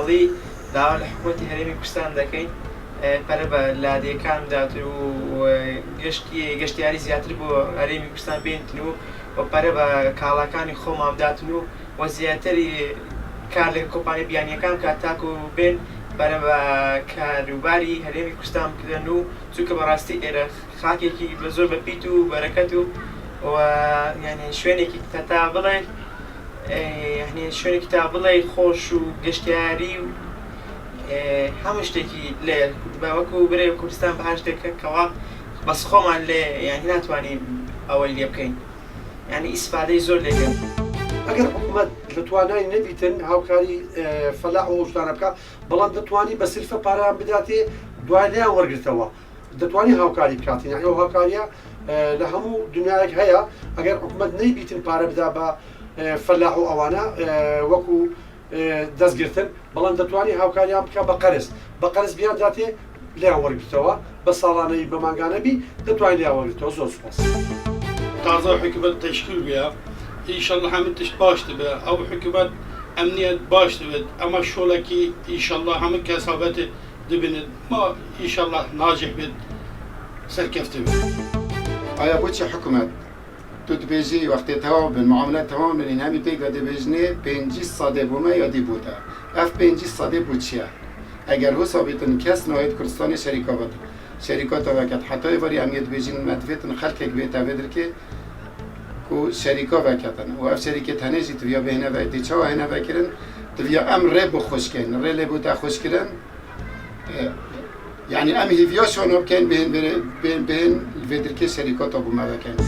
ساڵی داوا لە حکوومەتی هەرێمی کوردستان دەکەین پەرە بە لادیەکان بدات و گەشتیاری زیاتر بۆ هەرێمی کوردستان بێنتن و پەرە بە کاڵاکانی خۆمان بداتن و زیاتری کار لە کۆمپانیا بیانیەکان کات تاکو بێن پەرە بە کاروباری هەرێمی کوردستان بکردن و چونکە بەڕاستی ئێرە خاکێکی بە زۆر بەپیت و بەرەکەت و یعنی شوێنێکی تا بڵێ شوێنێکی تا بڵێ خۆش و گەشتیاری و هەموو شتێکی لێ وەکو برێ کوردستان بەهار شتێکەکەوە بەس خۆمان لێ یعنی ناتوانین ئەوەی لێ بکەین یعنی ئیسفادەی زۆر لێکەن. ئەگەر حکوومەت لە توانای نەبیتن هاوکاری فەلاح و شتانە بکە بەڵام دەتوانی بە سلفە پارەیان بداتێ دوای لیان وەرگرتەوە دەتوانی هاوکاری بکاتین یعنی ئەو هاوکاریە لە هەموو دنیایەک هەیە ئەگەر حکوومەت نەیبیتن پارە بدا بە فەلاح و ئەوانە وەکو دەستگرتن بەڵام دەتوانی هاوکاریان بکە بە قەرز بیان داتێ لیان وەرگرتەوە بە ساڵانەی بە مانگانەبی دەتوانی لیان وەرگرتەوە. زۆر سوپاس. تازە حکوومەت تشکیل بێ ئینشەڵڵا هەموو تشت باش دەبێ ئەو حکوومەت ئەمنیەت باش دەبێت ئەمە شۆڵێکی ئینشەڵڵا هەموو کەسابەتێ دەبێنێت ما ئینشەڵڵا ناجح بێت سەرکەفتە بێت. ئایا بۆچی حکوومەت تو دبێژی وەختێ تەواو بن معاملەت تەواو بن هەمی پێکە دەبێژنێ 5 سادێ بوومە یادی بووتە ئەف 5 سادێ بوو چییە؟ ئەگەر هۆ سابێتن کەس ناوێت کوردستانی شەریکۆتەوەکەت حتای وەری ئەمیت بێژین مەدفێتن خەلکێک بێتە بێدرکێ و شەریکۆڤەکەتن و ئەف شەریکێت هەنێژی تویا بهێنەڤەتی چاوە هێنەڤەکردن تویا ئەم ڕێ بۆ خۆشکەین ڕێ لێ بوو تا خۆشکردن یعنی ئەم هیڤیا شۆنۆ بکەین بهێن بێدرکێ شەریکۆتە بوومەوەکەین.